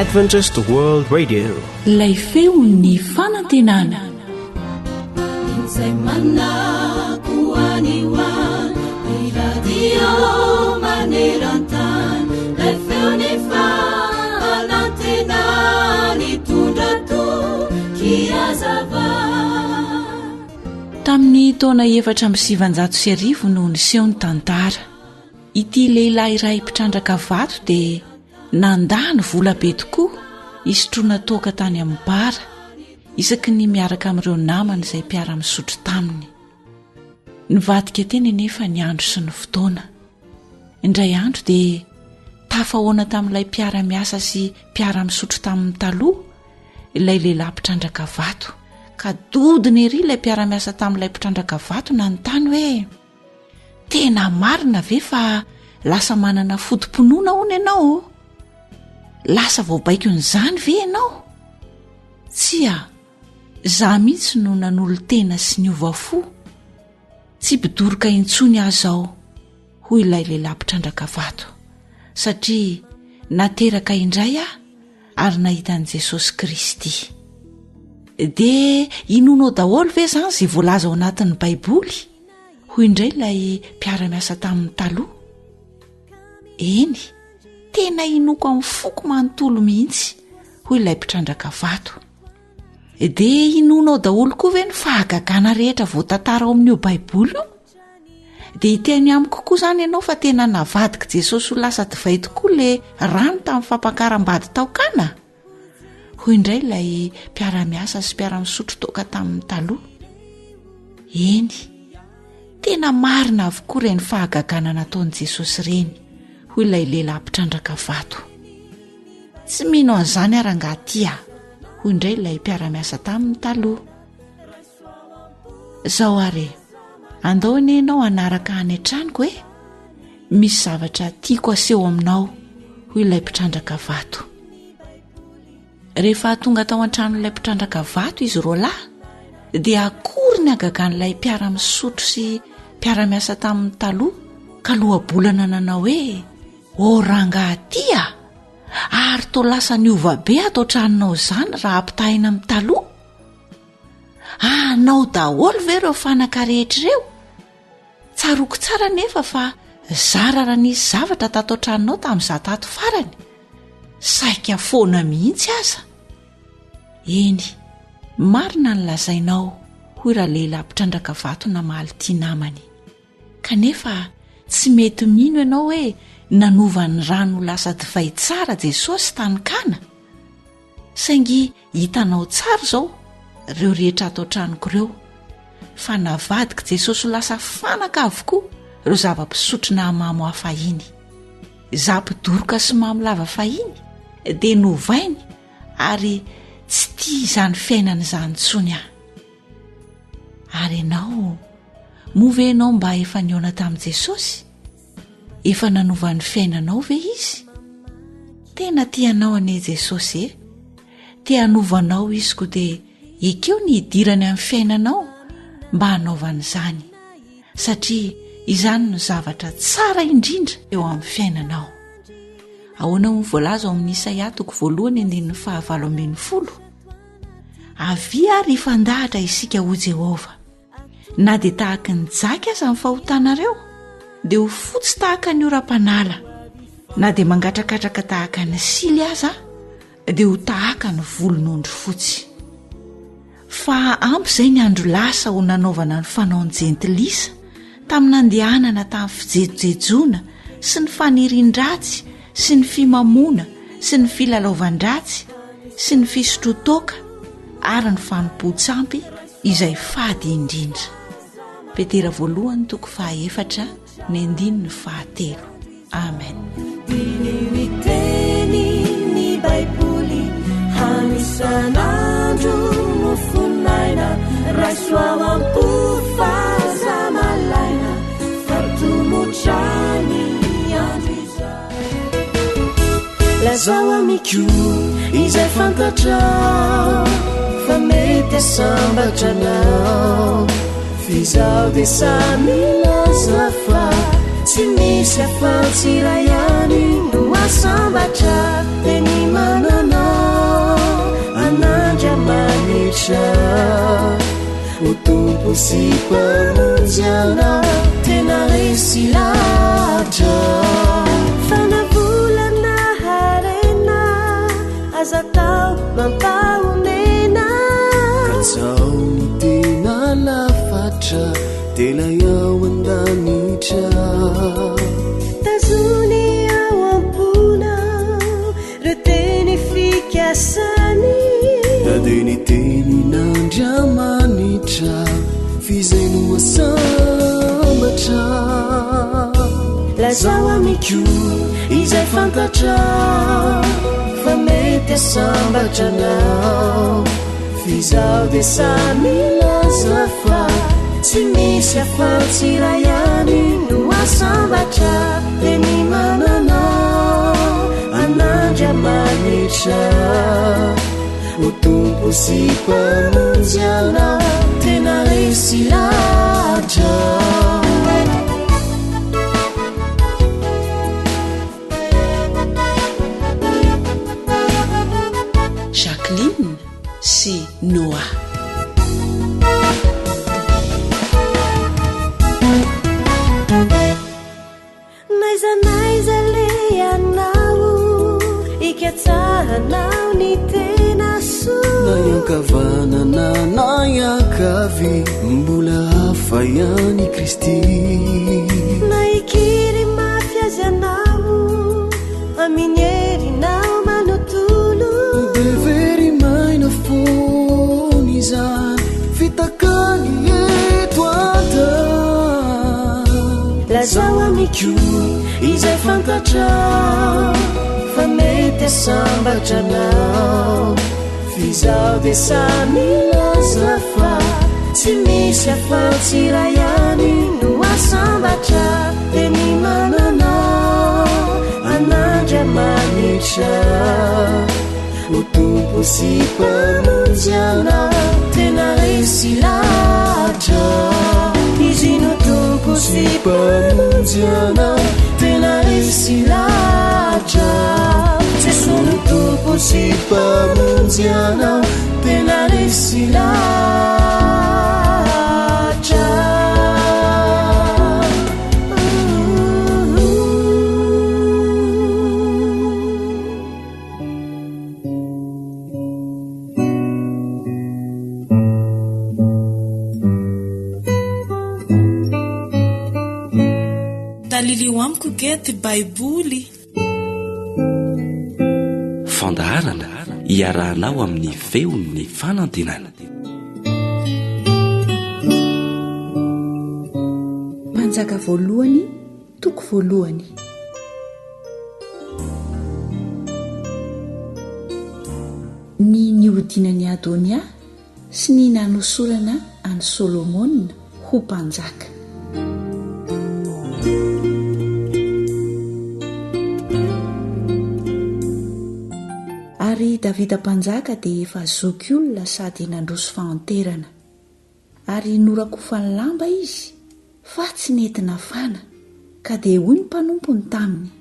Adventist World Radio. Lay feon'ny fanantenana. Izay manakoaniwa ny radio maneran-tany. Lay feon'ny fanantenana nitondra tokiazava. Tamin'ny taona 490 no niseho ny tantara. Ity lehilahy iray mpitrandraka vato dia nandany vola be tokoa isotroana toaka tany amin'ny bara isaky ny miaraka amin'ireo namany izay mpiara-misotro taminy. Nivadika teny anefa ny andro sy ny fotoana. Indray andro dia tafahoana tamin'ilay mpiara-miasa sy mpiara-misotro tamin'ny taloha ilay lehilahy mpitrandraka vato ka dodiny ery ilay mpiara-miasa tamin'ilay mpitrandraka vato nanontany hoe: tena marina ve fa lasa manana fotom-ponoana hono ianao? Lasa voabaiko n'izany ve ianao? Tsia, zaho mihitsy no nanolo tena sy niova fo. Tsy bidoroka intsony aho zao, hoy ilay lehilahy mpitrandraka vato, satria nateraka indray aho ary nahita an'i Jesosy Kristy. Dia inonao daholo ve zany izay voalaza ao anatin'ny Baiboly? Hoy indray ilay mpiara-miasa tamin'ny taloha. Eny, tena inoko amin'ny foko manontolo mihitsy, hoy ilay mpitrandraka vato. Dia inonao daholo koa ve ny fahagagana rehetra voatantara ao amin'io Baiboly io? Dia hiteny amiko koa izany ianao fa tena navadika Jesosy ho lasa divay tokoa ilay rano tamin'ny fampankarambady taokana? Hoy indray ilay mpiara-miasa sy mpiara-misotro toaka tamin'ny taloha. Eny, tena marina avokoa ireny fahagagana nataon'i Jesosy ireny, hoy ilay lehilahy mpitrandraka vato. Tsy mino an'izany ara-ngaty aho, hoy indray ilay mpiara-miasa tamin'ny taloha. Zao are, andao anie ianao anaraka any an-tranoko e? Misy zavatra tiako aseho aminao, hoy ilay mpitrandraka vato. Rehefa tonga tao an-tranon'ilay mpitrandraka vato izy roalahy, dia akory ny agagan'ilay mpiara-misotro sy mpiara-miasa tamin'ny taloha ka lohabolana nanao hoe: o rangahy a, ary to lasa niova be atao tranonao izany raha ampitahina amin'ny taloha. Anao daholo ve ireo fanaka rehetra ireo? Tsaroko tsara nefa fa zara raha nisy zavatra tatao tranonao tamin'izaho tato farany. Saika foana mihitsy aza. Eny, marina ny lazainao, hoy raha lehilahy mpitrandraka vato namaly tia namany. Kanefa tsy mety mino ianao hoe nanova ny rano lasa divay tsara Jesosy tany kana. Saingy hitanao tsara zao ireo rehetra atao tranoko ireo fa navadika Jesosy ho lasa fanaka avokoa ireo zava-pisotro nahamamo hafahiny. Zampidoroka sy mamolava fahiny dia novainy ary tsy tia izany fiainana izany intsony aho. Ary ianao, moa ve ianao mba efa niona tamin'i Jesosy? Efa nanova ny fiainanao ve izy? Tena tianao anie Jesosy e? Tia hanovanao izy koa dia ekeo ny hidirany amin'ny fiainanao mba hanaovan'izany, satria izany no zavatra tsara indrindra eo amin'ny fiainanao. Ahoana ho voalaza ao amin'ny Isaia 1:9. Avia ary ifandahatra isika ho Jehova, na dia tahaka ny jaka aza ny fahotanareo, dia ho fotsy tahaka ny oram-panala, na dia mangatrakatraka tahaka ny sily aza, dia ho tahaka ny volon'ondry fotsy. Fa ampy izay ny andro lasa ho nanaovana ny fanaon-jentilisa tamin'ny nandehanana tamin'ny fijejojejoana sy ny fanirian-dratsy sy ny fimamona sy ny filalaovan-dratsy sy ny fisotrotoaka ary ny fanompo-tsampy izay fady indrindra. Petera 1:4-9. Amen. Miteny ny Baiboly hanisan'andro no fonaina raisoao am-pofazamalaina fatomotrany andro izay. Lazao amiko izay fantatrao fa mety asambatranao, fizao dia samy laza fa tsy misy afa-tsiraiany no asambatra dia ny manana utumpo sy mpamonjana tena resy latra fanavolana harena azatao mampaonena katsao ny tena lafatra tena ao andanitra tazony ao ampona re teny fikasany ade ny teny nandriamanitra fizay no masambatra lazao amiko izay fantatra fa mety asambatranao fizao de samy laza fa tsy misy afatsy ray ihany no asambatra de ny mananao an'andriamanitra utumpo sy mpamonjana tena resy latra Jacqueline sy Noah naizanaiza le anao ikatsahanao ny tena soa nayankavanana nayakavy mbola hafa ihany Kristy naikiry mafy azy anao aminyerinao manotolo de very maina fony izany fitakany eto ata lazao amiko izay fantatra fa mety asambatranao fizao de samy laza fa tsy misy afatsy ray ihany no asambatra de ny mananao an'andriamanitra utumpo sy mpamonjana tena resy latra izy no utumpo sy mpamonjana tena resy latra Jesu no utumpo sy mpamonjana tena resy latra dalilio amiko gety baiboly fandaharana iarahanao amin'ny feon'ny fanantenana mpanjaka voalohany toko voalohany ny niodinany Adonia sy ny nanosorana any Solomona ho mpanjaka ary Davida mpanjaka dia efa zoky olona sady nandroso fahanterana ary norakofany lamba izy fa tsy nentina fana ka dia hoy ny mpanompony taminy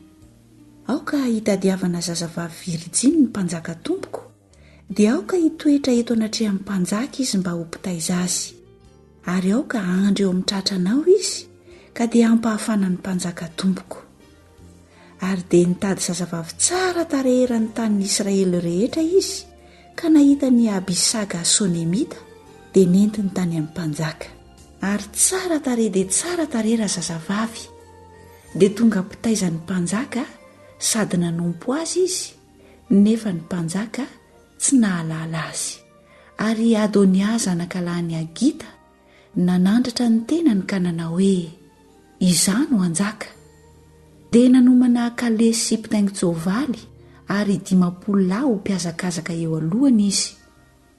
aoka hitadiavana zazavavy Virjiny ny mpanjaka tompoko dia aoka hitoetra eto anatrehan'ny mpanjaka izy mba ho mpitaiza azy ary aoka ahandro eo amin'ny tratranao izy ka dia ampahafana ny mpanjaka tompoko ary dia nitady zazavavy tsara tarehirany tanin'ny Israely rehetra izy ka nahita ny Abisaga Sonemita dia nentiny tany amin'ny mpanjaka ary tsara tarehy dia tsara tarehira zazavavy dia tonga mpitaizan'ny mpanjaka sady nanompo azy izy nefa ny mpanjaka tsy nahalala azy ary Adonia zanakalany Agita nanandratra ny tenany ka nanao hoe izano anjaka dia nanomana Kale sy mpitaingin-tsoavaly ary 50 lahy ho mpiazakazaka eo alohany izy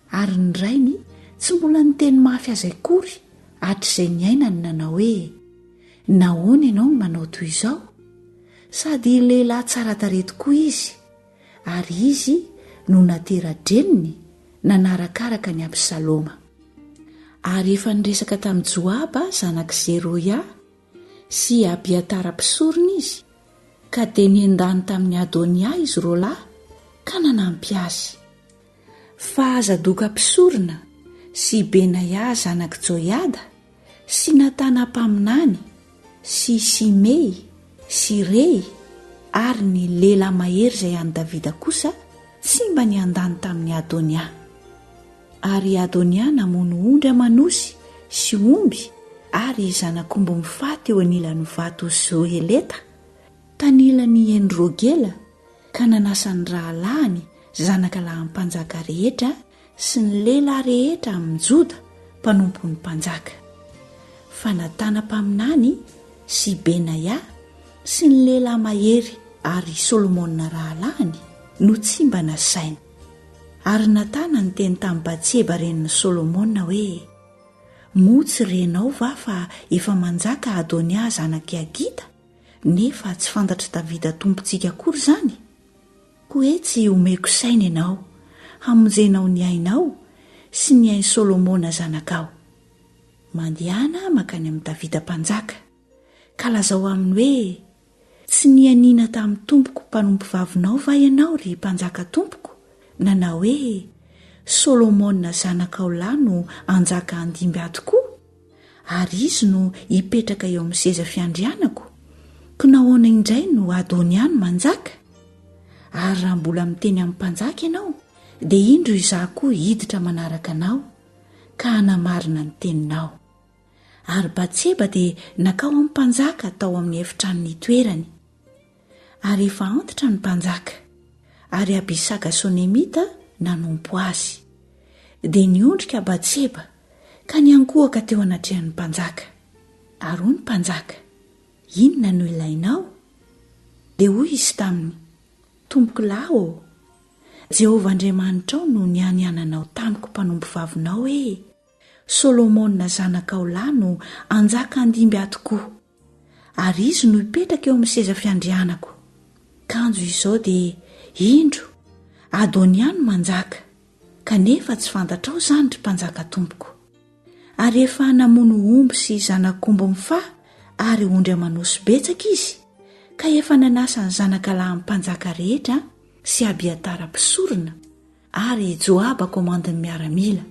ary ny rainy tsy mbola niteny mafy azy akory hatr'izay ny ainany nanao hoe nahoana ianao no manao toy izao sady lehilahy tsara tarehy tokoa izy ary izy no natera-dreniny nanarakaraka ny Absaloma ary efa niresaka tamin'ny Joaba zanak' Zeroia sy Abiatara mpisorona izy ka dia niendany tamin'ny Adonia izy roa lahy ka nanampy azy fa aza doka mpisorona sy Benaya zanak Joiada sy Natana-paminany sy Simei sy Rei ary ny lehilahy mahery izay any Davida kosa tsy mba niandany tamin'ny Adonia. Ary Adonia namono ondry amanosy sy omby ary zanak'omby mifaty eo anilan'ny vato Zoeleta tanilany Endrogela ka nanasany rahalahiny zanaka lahy mpanjaka rehetra sy ny lehilahy rehetra amin'ny Joda mpanompon'ny mpanjaka. Fa Natana-paminany sy Benaya sy ny lehilahy mahery ary Solomona rahalahiny no tsy mba nasainy. Ary Natana ny teny tamin'ny Batseba renin'ny Solomona hoe motsy renao va fa efa manjaka Adonia zanak'i Agita nefa tsy fantatra Davida tompontsika akory izany? Hoe tsy omeko saina ianao hamonjenao ny ainao sy ny ain Solomona zanakao. Mandehana makany amin'ny Davida mpanjaka ka lazao aminy hoe tsy nianina tamin'ny tompoko mpanompo vavinao va ianao ry mpanjaka tompoko na hoe Solomona zanakao lahy no anjaka andimby ahy tokoa ary izy no hipetraka eo amin'ny seza fiandrianako ko nahoana indray no Adonia no manjaka? Ary raha mbola miteny amin'ny mpanjaka ianao dia indro izaho koa hiditra manaraka anao ka hanamarina ny teninao. Ary Batseba dia nakao amin'ny mpanjaka tao amin'ny efitran'ny toerany. Ary efa antitra ny mpanjaka ary Abisaka Sonemita nanompo azy dia niondrika Batseba ka niankohaka teo anatrehan'ny mpanjaka. Ary hoy ny mpanjaka, inona no ilainao? Dia hoy izy taminy, tompoko lahy ô, Jehovah Andriamanitrao no nianiananao tamiko mpanompo vavinao hoe Solomona zanakao lahy no anjaka andimby ahy tokoa ary izy no hipetraka eo amin'ny seza fiandrianako. Kanjo izao dia indro Adonia no manjaka kanefa tsy fantatrao izany ry mpanjaka tompoko. Ary efa namono omby sy zanak'omby mifahy ary ondry amanosy betsaka izy ka efa nanasa ny zanaka lahy mpanjaka rehetra sy Abiatara mpisorona ary Joaba komandiny miaramila.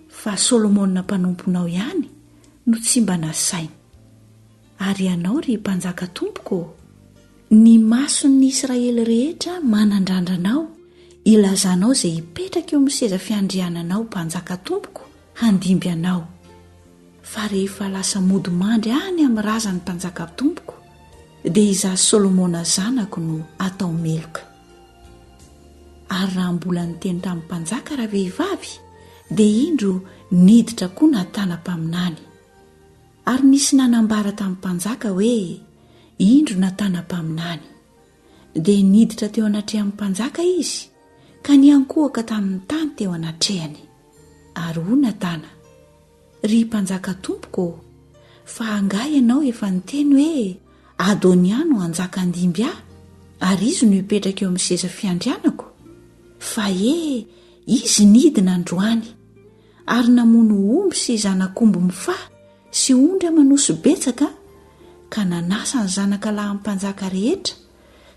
Fa Solomona mpanomponao ihany no tsy mba nasainy. Ary ianao ry mpanjaka tompoko, ny mason'ny Israely rehetra manandrandranao ilazanao izay hipetraka eo amin'ny seza fiandriananao mpanjaka tompoko handimby anao. Fa rehefa lasa mody mandry any amin'ny razan'ny mpanjaka tompoko dia izaho Solomona zanako no atao meloka. Ary raha mbola niteny tamin'ny mpanjaka raha vehivavy dia indro niditra koa Natana-paminany. Ary nisy nanambara tamin'ny mpanjaka hoe indro Natana-paminany dia niditra teo anatrehan'ny mpanjaka izy ka niankohaka tamin'ny tany teo anatrehany. Ary hoy Natana, ry mpanjaka tompoko, fa angaha ianao efa niteny hoe Adonia no anjaka andimby ahy ary izy no hipetraka eo amin'ny seza fiandrianako. Fa izy nidina androany ary namono omby sy zanak'omby mifahy sy ondry amanosy betsaka ka nanasa ny zanaka lahy mpanjaka rehetra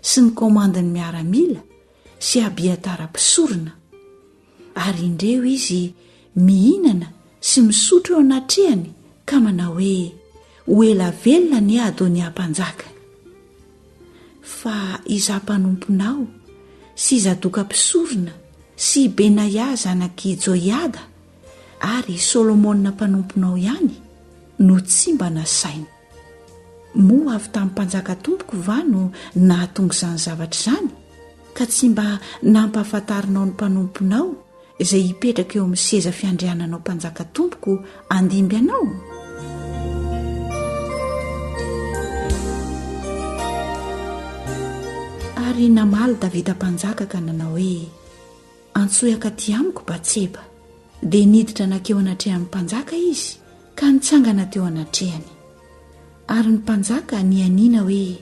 sy ny komandiny miaramila sy Abiatara mpisorona. Ary indreo izy mihinana sy misotro eo anatrehany ka manao hoe ho ela velona ny Adonia mpanjaka. Fa izaho mpanomponao sy Zadoka mpisorona sy Benaya zanak'i Joiada ary Solomona mpanomponao ihany no tsy mba nasainy. Moa avy tamin'ny mpanjaka tompoko va no nahatonga izany zavatra izany ka tsy mba nampahafantarinao ny mpanomponao izay hipetraka eo amin'ny seza fiandriananao mpanjaka tompoko andimby anao? Ary namaly Davida mpanjaka ka nanao hoe antsoaka ty amiko Batseba. Dia niditra nakeo anatrehan'ny mpanjaka izy ka nitsangana teo anatrehany. Ary ny mpanjaka nianina hoe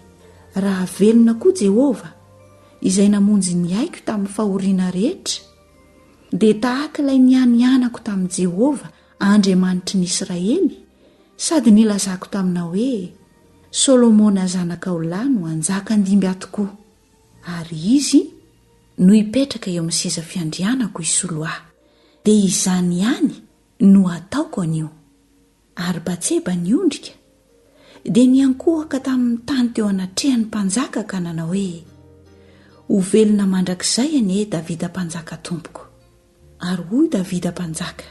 raha velona koa Jehovah izay namonjy ny aiko tamin'ny fahoriana rehetra dia tahaka ilay nianianako tamin'i Jehovah Andriamanitry ny Israely sady nilazako tamina hoe Solomona zanakao lahy no anjaka andimby ahy tokoa ary izy no hipetraka eo amin'ny seza fiandrianako isolo ahy. Dia izany ihany no ataoko anio. Ary Batseba niondrika dia niankohaka tamin'ny tany teo anatrehany mpanjaka ka nanao hoe, ho velona mandrakizay anie Davida mpanjaka tompoko. Ary hoy Davida mpanjaka,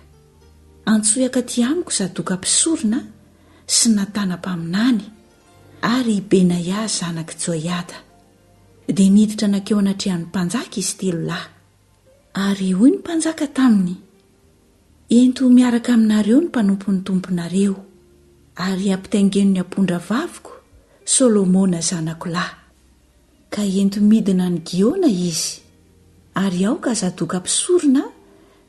antsoiaka ty amiko Zadoka mpisorona sy Natana-paminany ary Benaia zanaky Joiada. Dia niditra nakeo anatrehan'ny mpanjaka izy 3 lahy. Ary hoy ny mpanjaka taminy, ento miaraka aminareo ny mpanompon'ny tomponareo, ary ampitaingeno ny ampondra vaviko Solomona zanako lahy. Ka ento midina ny Giona izy, ary aoka Zadoka mpisorona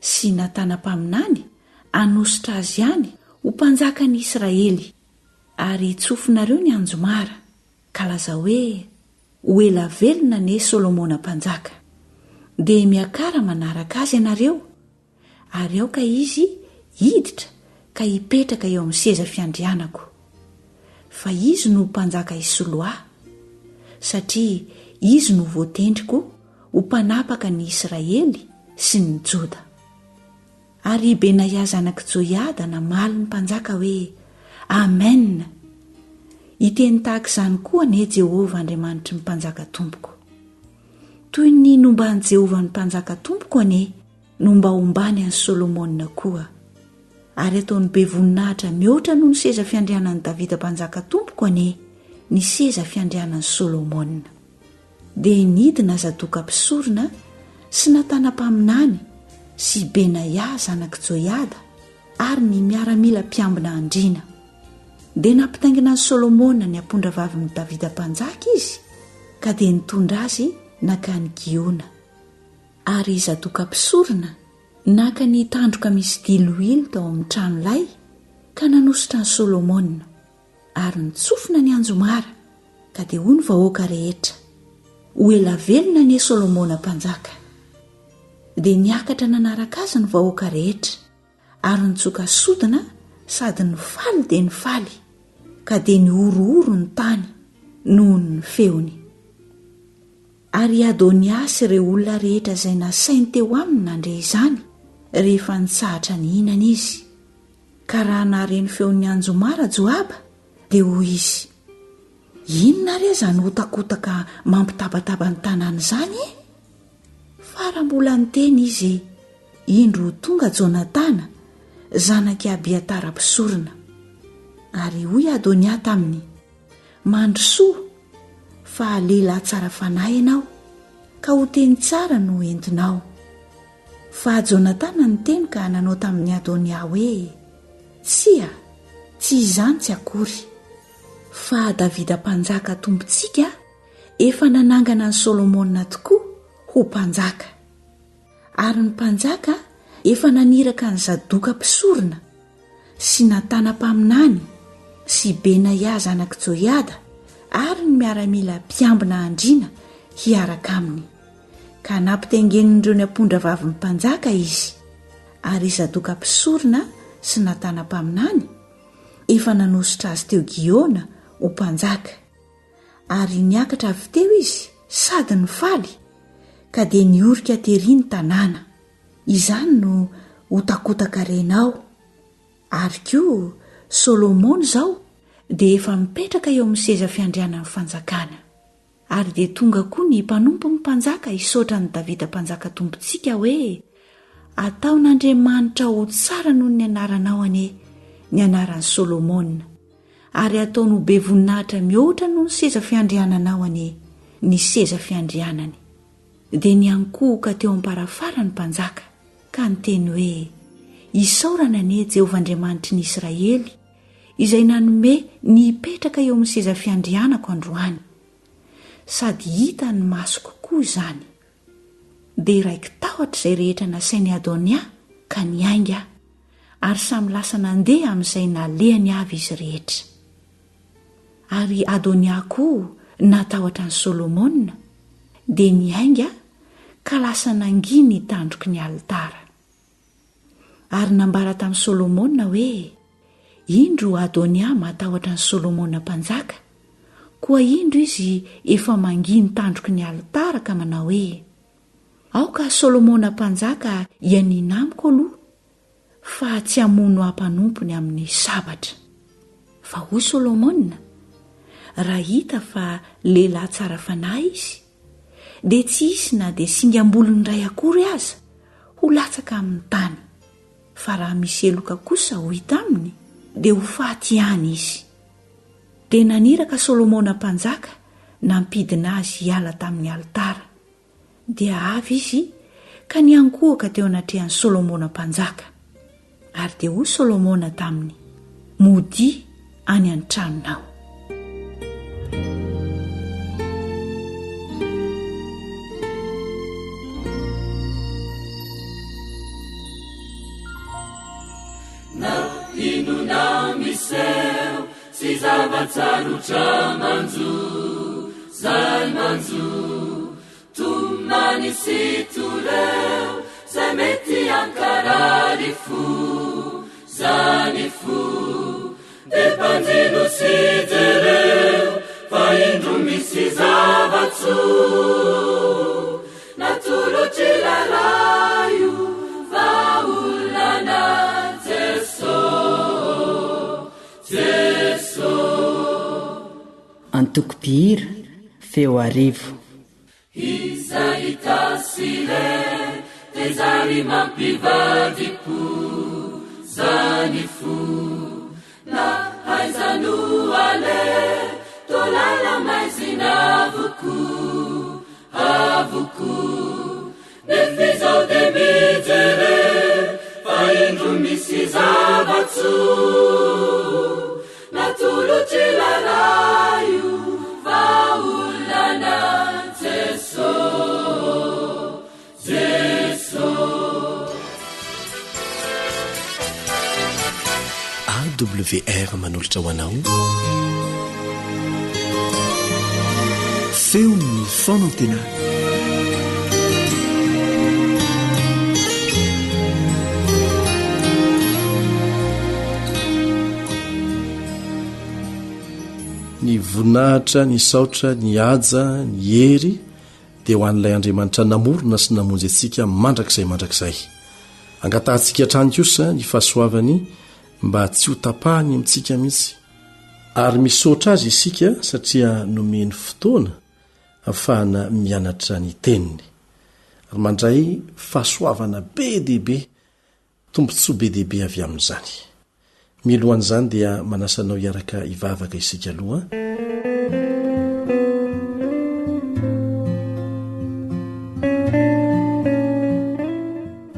sy Natana-paminany anositra azy ihany ho mpanjaka ny Israely. Ary tsofinareo ny anjomara, ka laza hoe ho ela velona ne Solomona mpanjaka. Dia miakara manaraka azy ianareo, ary aoka izy hiditra ka hipetraka eo amin'ny seza fiandrianako. Fa izy no mpanjaka isoloa, satria izy no voatendriko ho mpanapaka ny Israely sy ny Joda. Ary Benaia zanaky Joiada namaly ny mpanjaka hoe, Amen. Iteny tahaka izany koa ane Jehova Andriamanitry ny mpanjaka tompoko. Toy ny nombany Jehova ny mpanjaka tompoko ane, no mba ombany an'i Solomona koa. Ary ataony be voninahitra mihoatra noho ny seza fiandrianan'i Davida mpanjaka tompoko ane, ny seza fiandrianan'i Solomona. Dia nidina Zadoka mpisorona sy Natana-paminany sy Benaia zanaky Joiada ary ny miaramila mpiambina andrina. Dia nampitaingina ny Solomona ny ampondra vavin'ny Davida mpanjaka izy, ka dia nitondra azy naka ny Giona. Ary Zadoka mpisorona naka ny tandroka misy diloilo tao amin'ny tranolay ka nanositra ny Solomona, ary nitsofina ny anjomara, ka dia hoy ny vahoaka rehetra, ho ela velona ne Solomona mpanjaka. Dia niakatra nanaraka azy ny vahoaka rehetra, ary nitsoka sodina sady nifaly dia nifaly, ka dia niorooro ny tany noho ny feony. Ary Adonia sy ireo olona rehetra izay nasainy teo aminy nandre izany rehefa nitsahatra ny hinana izy. Ka raha nahareny feon'ny anjomara Joaba, dia hoy izy, inona re izany hotakotaka mampitabataba ny tanàna izany e? Fa mbola niteny izy, indro tonga Jonatana zanaky Abiatara mpisorona. Ary hoy Adonia taminy, mandrosoa fa lehilahy tsara fanahy ianao, ka ho teny tsara no entinao. Fa Jonatana niteny ka nanao tamin'ny Adonia hoe, tsia, tsy izany tsy akory, fa Davida mpanjaka tompontsika efa nanangana ny Solomona tokoa ho mpanjaka. Ary ny mpanjaka efa naniraka ny Zadoka mpisorona sy Natana-paminany sy Benaia zanaky Joiada ary ny miaramila mpiambina andrina hiaraka aminy, ka nampitaingenindreo ny ampondra vavin'ny mpanjaka izy. Ary Zadoka mpisorona sy Natana-paminany efa nanositra azy teo Giona ho mpanjaka, ary niakatra avy teo izy sady nifaly, ka dia niorika tery ny tanàna. Izany no hotakotaka renao. Ary koa Solomona zao dia efa mipetraka eo amin'ny seza fiandrianan'ny fanjakana. Ary dia tonga koa ny mpanompo ny mpanjaka hisaotra ny Davida mpanjaka tompontsika hoe, ataon'Andriamanitra ho tsara noho ny anaranao ane, ny anaran'i Solomona, ary ataony ho be voninahitra mihoatra noho ny seza fiandriananao ane, ny seza fiandrianany. Dia niankohoka teo am-parafara ny mpanjaka, ka niteny hoe, isaorana ane Jehovah Andriamanitry ny Israely, izay nanome ny hipetraka eo amin'ny seza fiandrianako androany, sady hita ny maso kokoa izany. Dia raiky tahotra izay rehetra nasainy Adonia ka niainga, ary samy lasa nandeha amin'izay nalehany avy izy rehetra. Ary Adonia koa natahotra ny Solomona, dia niainga ka lasa nangi ny tandroky ny alitara. Ary nambara tamin'i Solomona hoe, indro Adonia matahotra ny Solomona mpanjaka, koa indro izy efa mangi ny tandroky ny alitara ka manao hoe, aoka Solomona mpanjaka ianinamiko aloha, fa tsy hamono hampanompony amin'ny sabatra. Fa hoy Solomona, raha hita fa lehilahy tsara fanahy izy dia tsy hisy na dia singam-bolony iray akory aza ho latsaka amin'ny tany, fa raha misy eloka kosa ho hita aminy dia ho faty ihany izy. Dia naniraka Solomona mpanjaka nampidina azy hiala tamin'ny alitara, dia avy izy ka niankohaka teo anatrehan'i Solomona mpanjaka. Ary dia hoy Solomona taminy, mody any an-tranonao. Inuna miseo si zavatsarotra manjo zay manjo tumani si tureo zay mety ankarary fo zany fo de banjino si jereo fa indro misy zavatso natolotry lalaio vaolana antokopihira feo arivo. Izay tasile tezary mampivadipo zany fo na haizano ale tolala maizina avuko nefizao de mijere fa indro misy zavatso natolotry lalaio vaolana Jeso AWR manolotra ho anao feon'ny fonantenana. Ny voninahitra, ny saotra, ny aja, ny hery dia ho an'ilay Andriamanitra namorona sy namonjy antsika mandrakizay. Angatahantsika hatrany kosa ny fahasoavany mba tsy ho tapahany amintsika mihitsy. Ary misaotra azy isika satria nomeny fotoana ahafahana mianatra ny teniny. Ary mandray fahasoavana be dehibe, tombontsoa be dehibe avy amin'izany. Milohan'izany dia manasanao hiaraka ivavaka isika aloha.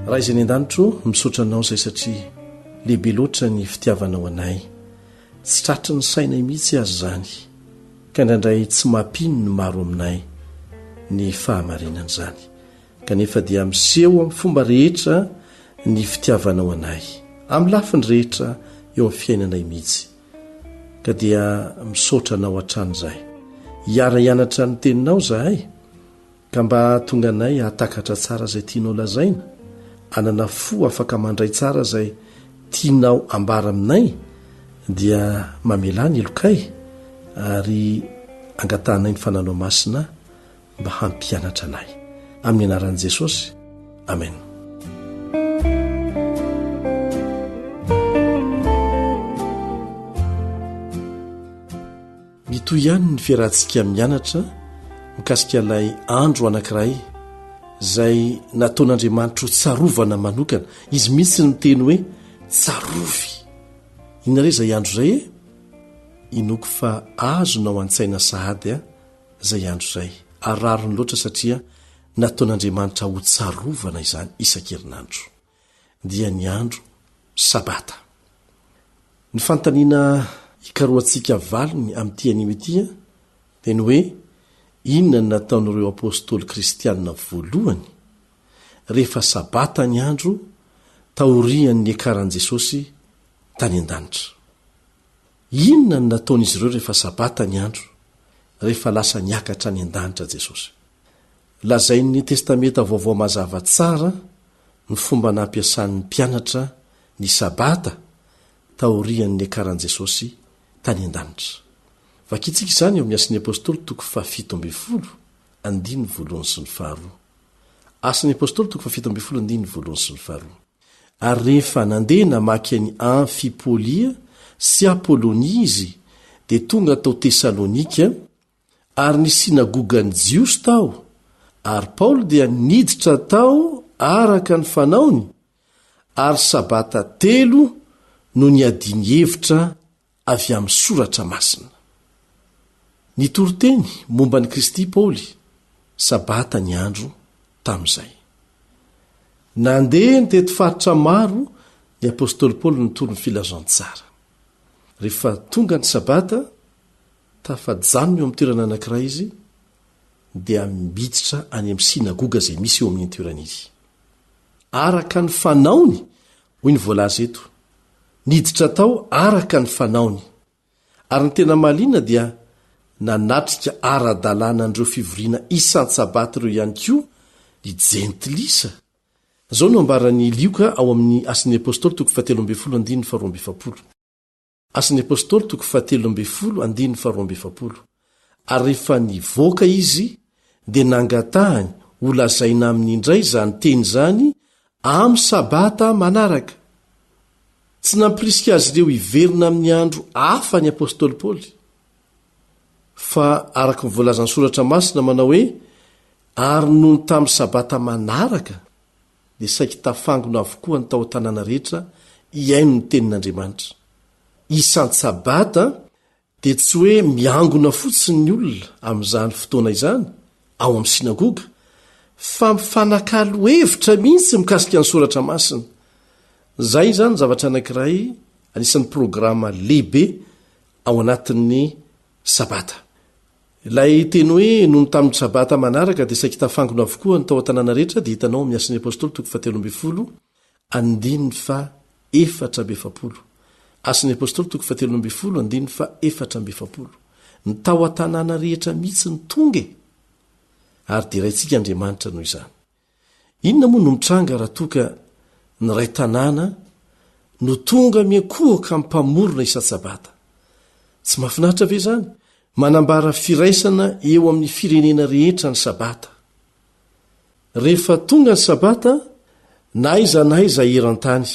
Raha izay ny an-danitro misaotra anao izay satria lehibe loatra ny fitiavanao anay. Tsy tratry ny sainay mihitsy azy zany, ka indraindray tsy mampino ny maro aminay ny fahamarinana izany. Kanefa dia miseho amin'ny fomba rehetra ny fitiavanao anay, amin'ny lafiny rehetra eo amin'ny fiainanay mihitsy. Ka dia misaotra anao hatrany izay. Hiara-hianatra ny teninao zahay, ka mba tonga anay hahatakatra tsara izay tianao lazaina, anana fo afaka mandray tsara izay tianao ambara aminay, dia mamelany elokay ary angatahanay ny fananao masina mba hampianatra anay. Amin'ny anaran'i Jesosy, amen. Mitoy ihany ny fiarahantsika mianatra mikasika ilay andro anankiray izay nataon'Andriamanitra ho tsarovana manokana. Izy mihitsy ny teny hoe tsarovy. Inona re izay andro izay e? Inoko fa azonao an-tsaina sahady izay andro izay. Ararony loatra satria nataon'Andriamanitra ho tsarovana izany isan-kerinandro. Dia ny andro sabata. Ny fantaniana hikaroantsika valiny amin'ity anio ity dia ny hoe inona ny nataon'ireo apôstôly kristianina voalohany rehefa sabata ny andro taorian'ny ekaran'i Jesosy tany an-danitra. Inona ny nataon'izy ireo rehefa sabata ny andro rehefa lasa niakatra any an-danitra Jesosy? Lazain'ny testamenta vaovao mazava tsara ny fomba nampiasan'ny mpianatra ny sabata taorian'ny ekaran'i Jesosy tany an-danitra. Vakitsika izany eo amin'ny Asan'ny Apôstôly toko 7:12 andiny voalohany sy ny faharoa. Asan'ny Apôstôly toko 7:12 andiny voalohany sy ny faharoa. ary rehefa nandeha namaky any Amfipolia sy Apolonia izy dia tonga tao Tesalonika ary ny sinagogany jiosy tao ary Paoly dia niditra tao araka ny fanaony ary sabata 3 no niadiny hevitra avy amin'ny soratra masina. Nitoroteny momba ny Kristy Paoly sabata ny andro tamin'izay. Nandeha nytety faritra maro ny apôstôly Paoly nitoro ny filazantsara. Rehefa tonga ny sabata tafajanony eo amin'ny toerana anankiray izy dia miditra any amin'ny sinagoga izay misy eo amin'ny toerana izy. Araka ny fanaony hoy ny voalaza eto. Niditra tao araka ny fanaony. Ary ny tena mahaliana dia nanatrika ara-dalàna andreo fivoriana isan-tsabaty ireo ihany koa ny jentilisa. Zao no ambarany Lioka ao amin'ny Asin'ny Apôstôly 7:12. Asin'ny Apôstôly 7:12. Ary rehefa nivoaka izy dia nangatahany ho lazaina amin'ny indray izany teny izany amin'ny sabata manaraka. Tsy nampirisika azy ireo hiverina amin'ny andro hafa ny apôstôly Paoly. Fa araka ny voalazan'ny soratra masina manao hoe ary noho ny tamin'ny sabata manaraka dia saiky tafangona avokoa ny tao an-tanàna rehetra iaino ny tenin'Andriamanitra. Isan-tsabata dia tsy hoe miangona fotsiny ny olona amin'izany fotoana izany ao amin'ny sinagoga fa mifanakalo hevitra mihitsy mikasika ny soratra masina. Zay zany zavatra anankiray anisan'ny programa lehibe ao anatin'ny sabata. Ilay teny hoe noho ny tamin'ny sabata manaraka dia saiky tafangona avokoa ny tao an-tanàna rehetra dia hitanao amin'ny Asin'ny Apôstôly 7:4. Asin'ny Apôstôly 7:4. Ny tao an-tanàna rehetra mihitsy ny tonga ary dia raintsika Andriamanitra noho izany. Inona moa no mitranga raha toka ny ray tanàna no tonga miakohaka amin'ny mpamorona isan-tsabata? Tsy mahafinaritra ve zany? Manambara firaisana eo amin'ny firenena rehetra ny sabata. Rehefa tonga ny sabata, na aiza eran-tany,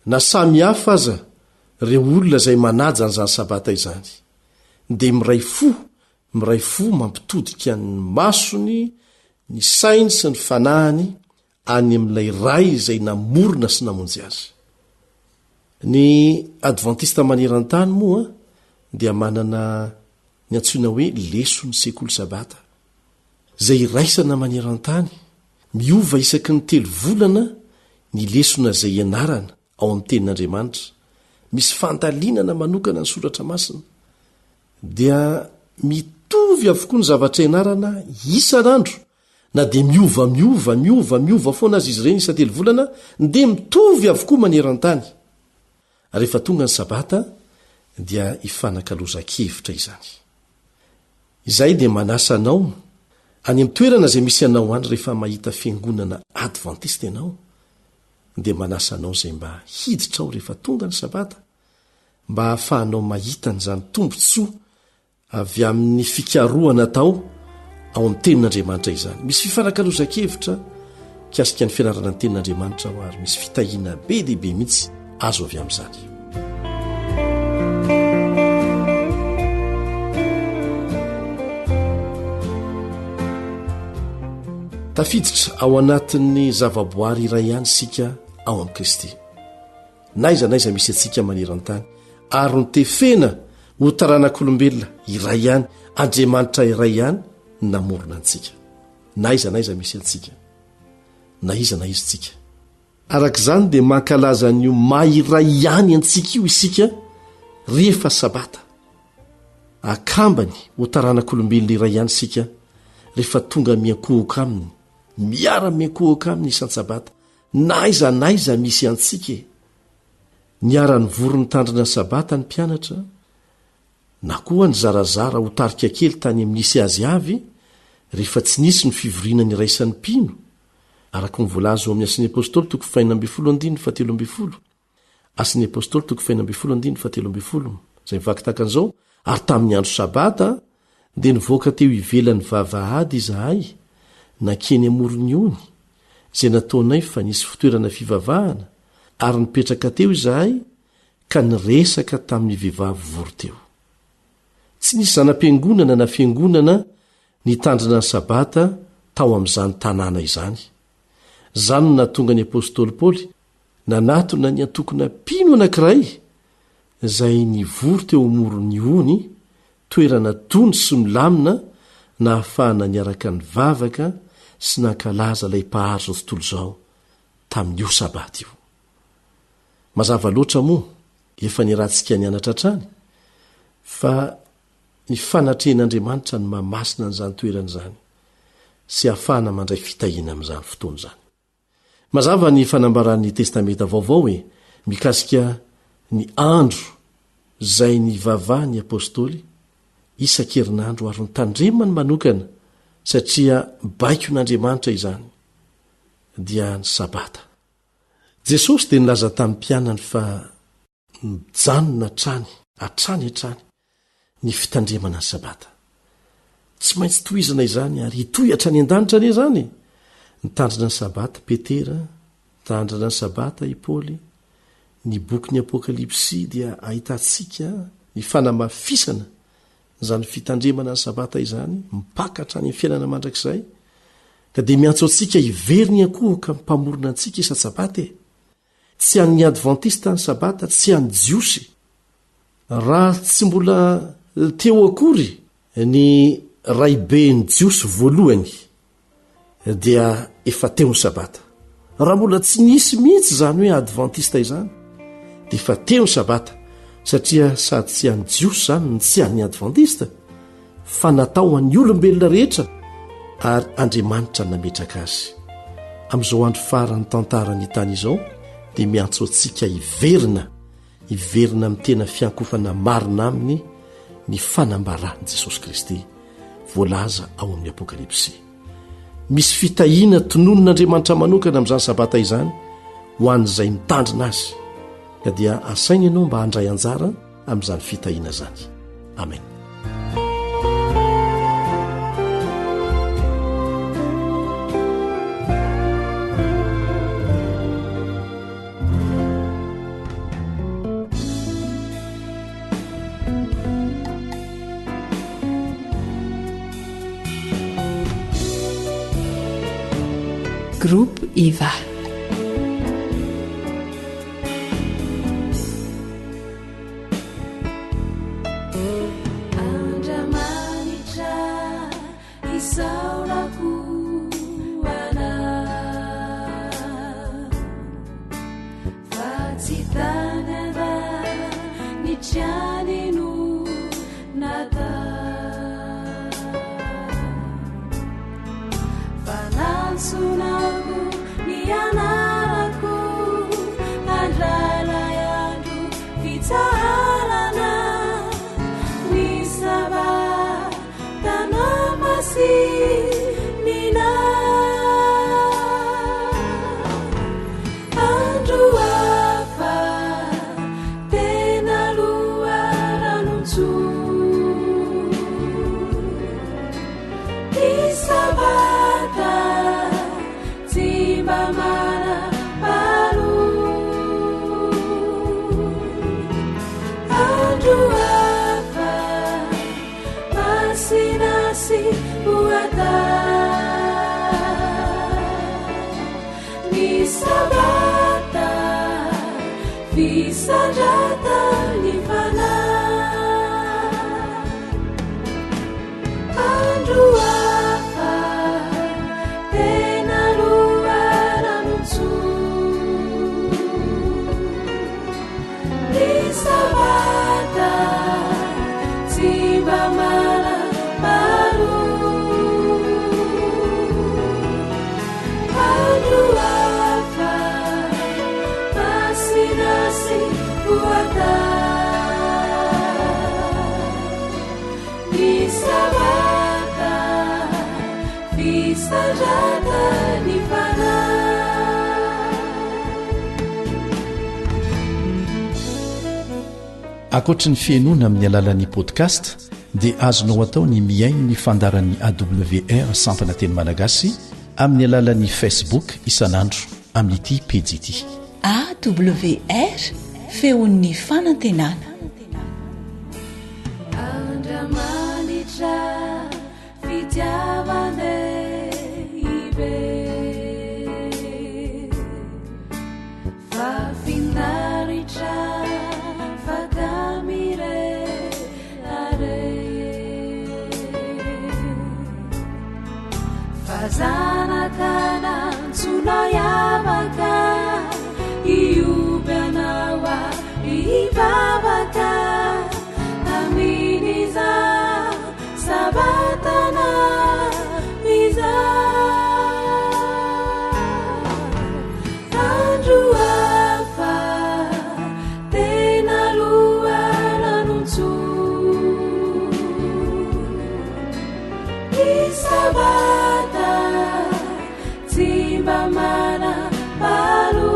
na samy hafa aza ireo olona izay manaja an'izany sabata izany, dia miray fo mampitodika ny masony, ny sainy sy ny fanahiny any amin'ilay ray izay namorona sy namonjy azy. Ny advantista maneran-tany moa dia manana ny antsoina hoe leson'ny sekoly sabata, izay iraisana maneran-tany, miova isaky ny 3 volana ny lesona izay ianarana ao amin'ny tenin'Andriamanitra. Misy fandalinana manokana ny soratra masina. Dia mitovy avokoa ny zavatra ianarana isan'andro, na dia miova foana azy izy ireny isa 3 volana, dia mitovy avokoa maneran-tany. Rehefa tonga ny sabata dia ifanakaloza-kevitra izany. Izay dia manasa anao any amin'ny toerana izay misy anao any rehefa mahita fiangonana advantista ianao, dia manasa anao izay mba hiditra ao rehefa tonga ny sabata, mba hahafahanao mahita n'izany tombontsoa avy amin'ny fikaroana tao ao amin'ny tenin'Andriamanitra izany. Misy fifanakaloza-kevitra kasika ny fianarana ny tenin'Andriamanitra ao ary misy fitahiana be dehibe mihitsy azo avy amin'izany. Tafiditra ao anatin'ny zavaboary iray ihany sika ao amin'ny Kristy. Naiza misy atsika maneran-tany ary notefena ho taranak'olombelona iray ihany, Andriamanitra iray ihany namorona antsika. Naiza misy atsika, na iza tsika. Arak'izany dia mankalaza an'io mahiray ihany antsika io isika rehefa sabata. Akambany ho taranak'olombelona iray ihany sika rehefa tonga miakohoka aminy, miara-miakohoka aminy isan-tsabata. Naiza misy antsika. Niara-ny vorony tandrina sabata ny mpianatra, na koa ny zarazara ho tarika kely tany amin'nisy azy avy rehefa tsy nisy ny fivoriana ny raisan'ny mpino, araka ny voalaza ao amin'ny Asin'ny Apôstôly 7:17. Asin'ny Apôstôly 7:17 izay mivaky takan'izao. Ary tamin'ny andro sabata dia nivoaka teo ivelan'ny vavahady izahay nankeny amorony ony, izay nataonay fa nisy fitoerana fivavahana ary nipetraka teo izahay ka niresaka tamin'ny vehivavy vory teo. Tsy nisy zanam-piangonana na fiangonana nitandrina ny sabata tao amin'izany tanàna izany. Zany no natonga ny apôstôly Paoly nanatona ny antokona mpino anankiray izay nivory teo amorony ony, toerana tony sy milamina na ahafahana niaraka ny vavaka sy nankalaza ilay mpahazo ao tontolo izao tamin'io sabata io. Mazava loatra moa efa nirantsika nianatra hatrany fa ny fanatrehan'Andriamanitra ny mahamasina n'izany toerana izany sy ahafahana mandray fitahiana amin'izany fotoana izany. Mazava ny fanambaran'ny testamenta vaovao hoe mikasika ny andro izay ny vavahan'ny apôstôly isan-kerinandro ary nitandremany manokana satria baiko n'Andriamanitra izany dia ny sabata. Jesosy dia nilaza tamin'ny mpianany fa mijanona hatrany ny fitandremana ny sabata. Tsy maintsy tohizana izany ary hitohy hatrany an-danitra anie izany. Nitandrina ny sabata Petera, nitandrina ny sabata i Paoly. Ny boky ny Apokalipsy dia ahitantsika ny fanamafisana izany fitandremana ny sabata izany, mipakatra ny fiainana mandrakizay. Ka dia miantso antsika hiveriny akoho ka mpamorona antsika isa-sabata. Tsy an'ny advantista ny sabata, tsy an'ny jiosy. Raha tsy mbola teo akory ny raiben'ny jiosy voalohany dia efa teo ny sabata. Raha mbola tsy nisy mihitsy izany hoe advantista izany dia efa teo ny sabata, satria sady tsy an'ny jiosy izany ny tsy an'ny advantista fa natao an'ny olombelona rehetra ary Andriamanitra nametraka azy. Amin'izao andro farany tantarany tany izao dia miantso antsika hiverina amin'ny tena fiankofana marina aminy ny fanambaran'i Jesosy Kristy voalaza ao amin'ny Apokalipsy. Misy fitahiana tononon'Andriamanitra manokana amin'izany sabata izany ho an'izay mitandrina azy, ka dia asaina ianao mba handray anjara amin'izany fitahiana izany. Amen. Groupe Eva. Ankoatra ny fiainoana amin'ny alalan'ny podcast dia azonao atao ny miaino ny fandaran'ny AWR sampana teny malagasy amin'ny alalan'ny Facebook isanandro amin'ity pejy ity. AWR feon'ny fanantenana. Andramanitra fitiavane ibe fafinaritra fakamire are fazanakana tsunayamaka iubeanawa ibabaka aminiza sabatana iza andruafa tenalua nanuncu isabata timbamana palu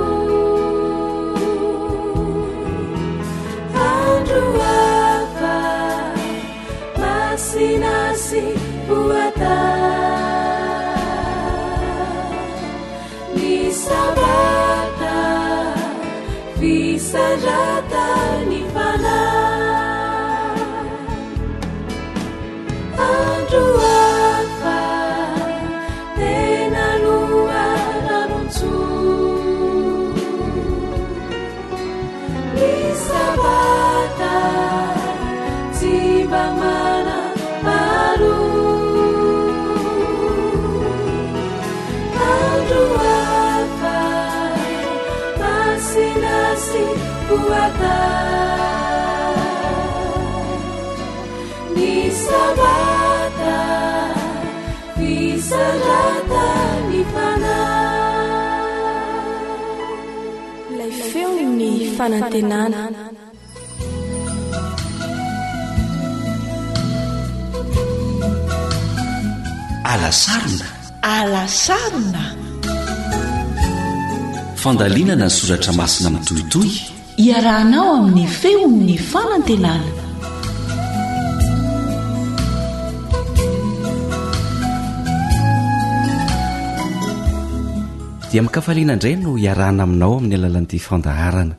sinasi buata nisabata visajata nifana andruafa tenalua nanuncu nisabata timbamana buata nisabata visarata nifana. Ilay feony fanantenana. alasarona fandalinana ny soratra masina mitohitohy iarahanao amin'ny feon'ny fanantenana. dia mikafaliana indray no iarahana aminao amin'ny alalan'ity fandaharana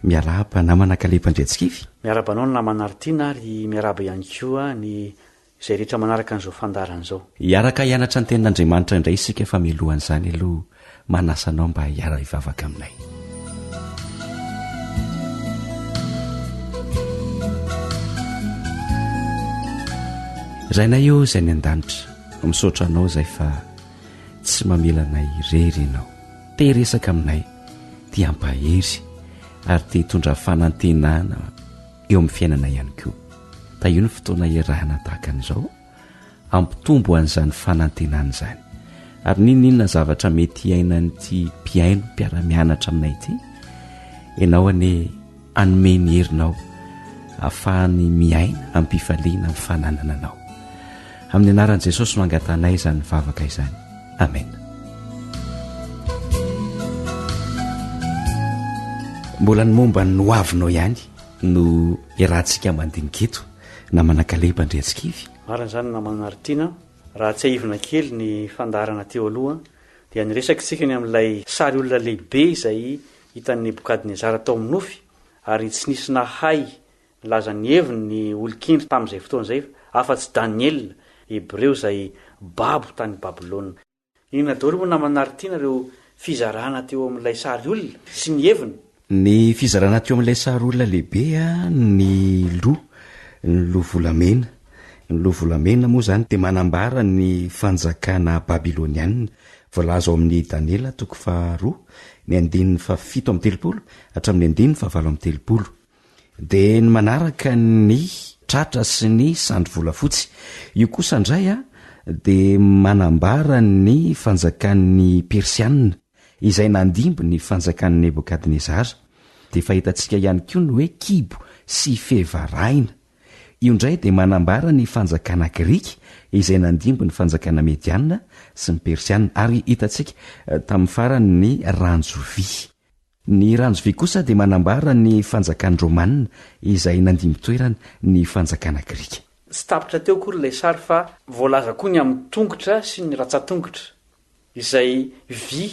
miaraba namana kalepandretsikivy miarabanao no namanaritiana ary miaraba ihany koa ny izay rehetra manaraka an'izao fandaharana izao. hiaraka hianatra ny tenin'andriamanitra indray isika fa milohan'izany aloha manasanao mba hiara hivavaka aminay. rainay eo izay ny an-danitra misaotra anao izay fa tsy mamelanay irery ianao teresaka aminay tia ampahery ary tia hitondra fanantenana eo amin'ny fiainana ihany koa. ta io ny fotoana iarahana tahaka an'izao ampitombo an'izany fanantenana izany ary ninonina zavatra mety iainan'ity mpiaino mpiara-mianatra aminay ity ianao ane anomeny herinao ahafahany miaina ampifaliana amin'ny fananana anao amin'ny anaran'i Jesosy no angatanay izany vavaka izany. Amen. mbola ny momba ny noavinao ihany no iarahantsika mandiniketo na manakaleba ndretsikivy marina izany namanaritiana raha tsy haivina kely ny fandaharana teo aloha dia niresaka isika ny amin'ilay sary olona lehibe izay hitan'ny Nebokadnezara tao amin'ny nofy ary tsy nisy nahay nilaza ny heviny ny olon-kindry tamin'izay fotoana izay afa-tsy Daniel Hebreo izay babo tany Babilôna. Inona daholo moa namanaritiana ireo fizarana teo amin'ilay sary olona sy ny heviny. Ny fizarana teo amin'ilay sary olona lehibe ny loha volamena. Ny loha volamena moa izany dia manambara ny fanjakana Babilôniana voalaza ao amin'ny Daniela 2 ny 7:70 hatramin'ny 7:70. Dia ny manaraka ny tratra sy ny sandry volafotsy. Io kosa indray dia manambara ny fanjakan'ny Persianina izay nandimby ny fanjakan'ny Nebokadnezara. Dia fahitantsika ihany koa ny hoe kibo sy fevaraina. Io indray dia manambara ny fanjakana Grika izay nandimby ny fanjakana Mediana sy ny Persianina. Ary hitantsika tamin'ny farany ny ranjovy. Ny ranjovy kosa dia manambara ny fanjakan'ny Romanina izay nandimby toerana ny fanjakana Grika. Tsy tapitra teo koa ilay sary fa voalaza koa ny amin'ny tongotra sy ny ratsan-tongotra izay vy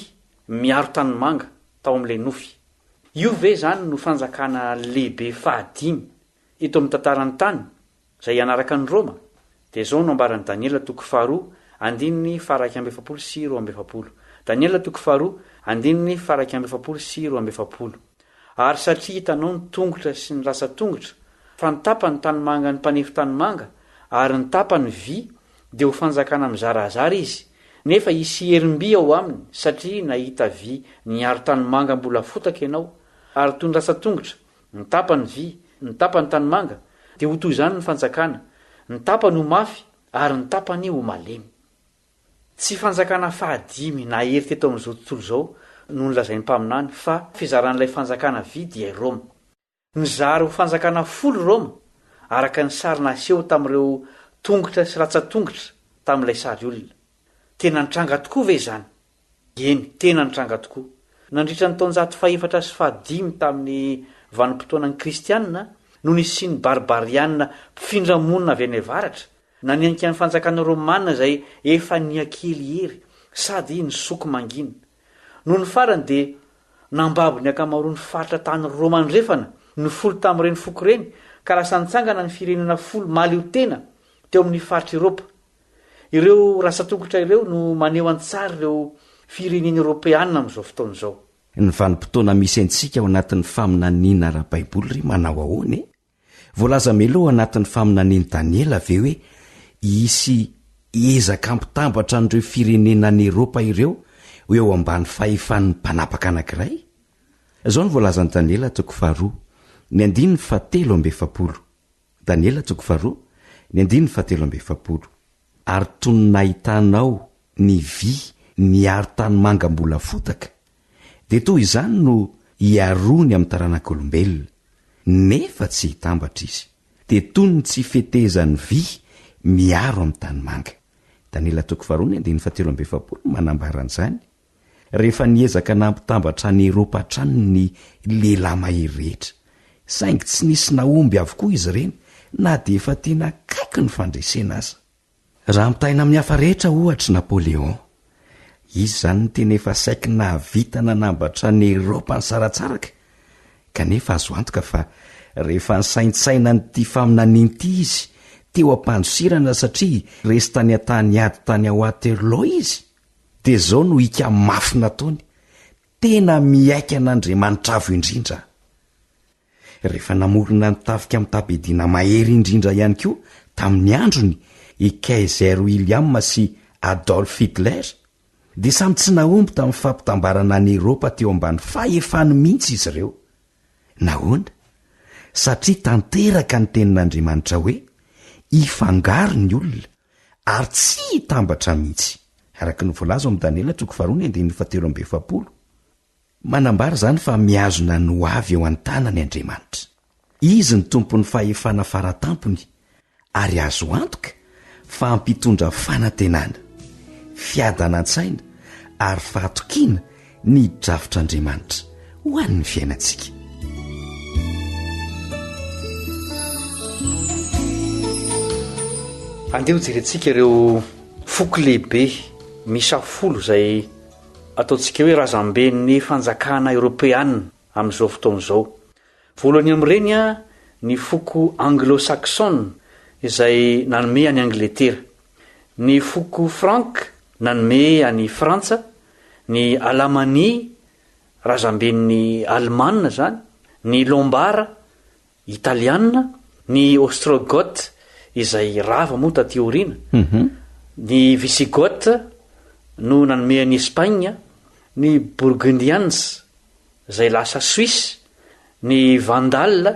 miaro tanimanga tao amin'ilay nofy. io ve zany no fanjakana lehibe fahadimy eto amin'ny tantarany tany izay anaraka ny Roma. Dia zao no ambaran'ny Daniela toko 2 andininy faraky amby 7 sy 27. Daniela toko 2 andininy faraky amby 7 sy 27. Ary satria hitanao ny tongotra sy ny rasa tongotra fa nitapany tanymanga ny mpanefy tanymanga ary nitapany vy dia ho fanjakana mizarazara izy. Nefa isy herim-by ao aminy satria nahita vy niaro tanymanga mbola fotaka ianao ary toy ny rasa tongotra nitapany vy nitapany tanymanga dia ho toy izany ny fanjakana nitapany ho mafy ary nitapany ho malemy. Tsy fanjakana fahadimy na hery teto amin'izao tontolo izao no nolazain'ny mpaminany fa fizaran'ilay fanjakana vy dia Roma. Nizary ho fanjakana 10 Roma araka ny sary naseho tamin'ireo tongotra sy ratsa-tongotra tamin'ilay sary olona. Tena nitranga tokoa ve izany? Eny, tena nitranga tokoa. Nandritra ny taonjato 405 tamin'ny vanim-potoanan'ny kristianina no nisy ny barbarianina mpifindra monina avy any avaratra na nianika ny fanjakana romanina izay efa niakely hery sady nisoko mangina. No ny farany dia nambabo ny akamaroan'ny faritra tany Roma andrefana ny folo tamin'ireny foko ireny ka lasa nitsangana ny firenena 10 malio tena teo amin'ny faritra Eropa. Ireo rasa-tongotra ireo no maneho an-tsary ireo firenena Eropeanina amin'izao fotoana izao. Ny vanim-potoana misy antsika ao anatin'ny faminaniana ara-baiboly manao ahoana e? Voalaza meloa anatin'ny faminaniany Daniela ve hoe isy ezaka ampitambatra an'ireo firenena ny Eropa ireo eo ambany fahefan'ny mpanapaka anankiray? Izao ny voalazan'ny Daniela toko 2 ny 7. Daniela toko 2 ny 7. Ary tony nahitanao ny vy niaro tanymanga mbola fotaka dia toy izany no iarony amin'ny taranak'olombelona nefa tsy hitambatra izy dia toy ny tsy fetezany vy miaro amin'ny tanymanga. Daniela toko 2 ny 7 manambaran'izany. Rehefa niezaka nampitambatra ny Eropa hatrany ny lehilahy mahery rehetra saingy tsy nisy naomby avokoa izy ireny na dia efa tena kaiky ny fandresena aza. Raha mitaina amin'ny hafa rehetra ohatra Napoleon, izy zany ny tena efa saiky nahavita nanambatra ny Eropa ny saratsaraka kanefa azo antoka fa rehefa nisaintsaina nyty faminanian'ity izy teo ampandosirana satria resy tany an-tany ady tany Waterloo izy dia zao no hika mafy nataony tena miaika n'Andriamanitra avo indrindra. Rehefa namorona nitafika amin'ny tabedina mahery indrindra ihany koa tamin'ny androny i Kaiser William sy Adolf Hitler dia samy tsy naomby tamin'ny fampitambarana ny Eropa teo ambany fahefany mihitsy izy ireo. Nahoana? Satria tanteraka ny tenin'Andriamanitra hoe ifangaro ny olona ary tsy hitambatra mihitsy araka ny voalaza amin'ny Daniela toko 2 ny 7. Manambara zany fa miazona no avy eo an-tanany Andriamanitra. Izy ny tompon'ny fahefana faratampony ary azo antoka fa ampitondra fanantenana, fiadanantsaina ary fahatokiana ny drafitr'Andriamanitra ho an'ny fiainantsika. Andeha jerentsika ireo foko lehibe misa 10 izay ataontsika hoe razamben'ny fanjakana Eropeanina amin'izao fotoana izao. Voalohany amin'ireny ny foko anglo-saxone izay nanome any Angletera, ny foko frank nanome any Frantsa, ny alamania razamben'ny Allemana zany, ny lombara italiana, ny ostrogoth izay rava moa taty aoriana, ny visigoth no nanome any Espagne, ny bourgundians izay lasa Suisse, ny vandal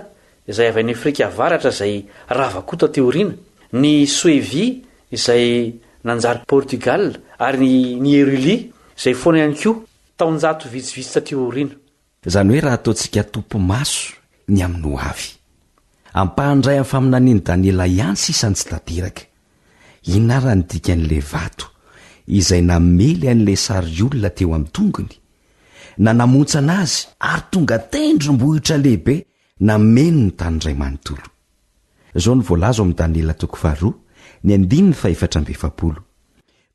izay avy any Afrika avaratra izay rava koa taty aoriana, ny suevi izay nanjary Portugal ary ny Eruli izay foana ihany koa taonjato vitsivitsy taty aoriana. Zany hoe raha ataontsika tompo maso ny amin'ny ho avy ampahandray amin'ny faminaniany Daniela ihany sisany tsy tanteraka. Inara ny dikan'le vato izay namely an'le sary olona teo amin'ny tongony na namontsana azy ary tonga tendrombohitra lehibe nameno ny tany ray manontolo. Zao ny voalaza amin'ny Daniela toko 2 ny 7.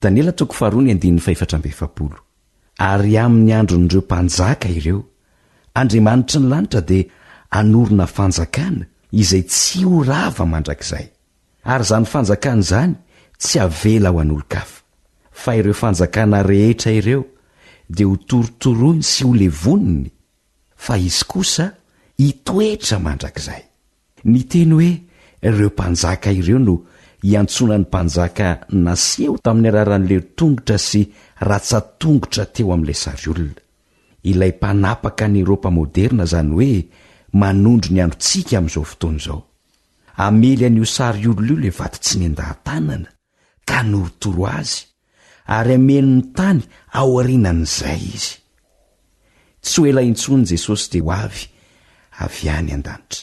Daniela toko 2 ny 7. Ary amin'ny andron'ireo mpanjaka ireo andriamanitra ny lanitra dia anorona fanjakana izay tsy ho rava mandrakizay, ary izany fanjakana izany tsy avela ho an'olo-kafa, fa ireo fanjakana rehetra ireo dia ho torotoroiny sy ho levoniny, fa izy kosa hitoetra mandrakizay. Ny teny hoe ireo mpanjaka ireo no hiantsona ny mpanjaka naseho tamin'ny araran'ilay tongotra sy ratsa-tongotra teo amin'ilay sary olona. Ilay mpanapaka ny Eropa moderna izany hoe manondro ny androntsika amin'izao fotoana izao. Amely an'io sary olona io ilay vato tsy nendahan-tanana ka norotoro azy, ary ameny ny tany ao aorianan'izay izy. Tsy ho ela intsony Jesosy dia ho avy any an-danitra.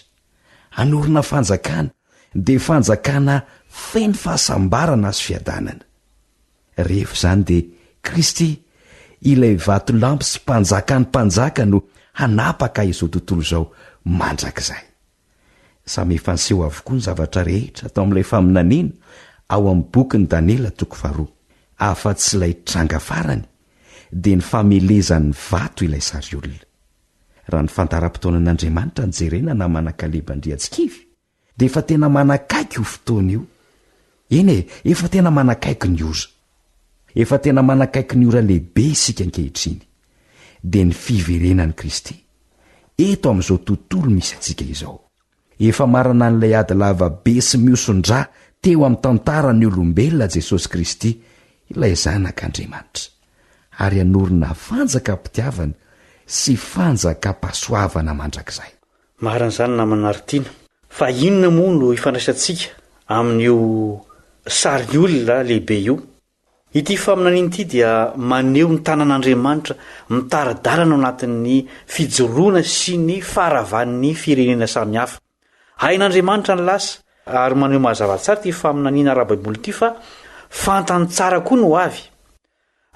Anorona fanjakana dia fanjakana feno fahasambarana sy fiadanana. Rehefa izany dia Kristy, ilay vato lampy sy mpanjakany mpanjaka no hanapaka izao tontolo izao mandrakizay. Samy efa niseho avokoa ny zavatra rehetra tao amin'ilay faminaniana ao amin'ny bokin'ny Daniela 2, afa-tsy ilay tranga farany dia ny famelezan'ny vato ilay sary olona. Raha ny fandaram-potoanan'Andriamanitra ny jerena na manan-kaleba andriantsikivy dia efa tena manakaiky io fotoana io. Eny efa tena manakaiky ny ora. Efa tena manakaiky ny ora lehibe isika ankehitriny, dia ny fiverenan'i Kristy eto amin'izao tontolo misy antsika izao. Efa marana n'ilay ady lava be sy miosondra teo amin'ny tantaran'ny olombelona Jesosy Kristy, ilay zanak'Andriamanitra, ary anorina fanjaka mpitiavana sy fanjaka pasoavana mandrakizay. Marina izany namana Aritiana. Fa inona moa no ifandraisantsika amin'io sary olona lehibe io? Ity faminaniana ity dia maneho ny tanan'Andriamanitra mitaradalana ao anatin'ny fijoroana sy ny faravan'ny firenena samihafa. Hain'Andriamanitra ny lasa, ary maneho mazava tsara ity faminaniana ara-baiboly ity fa fantany tsara koa no avy.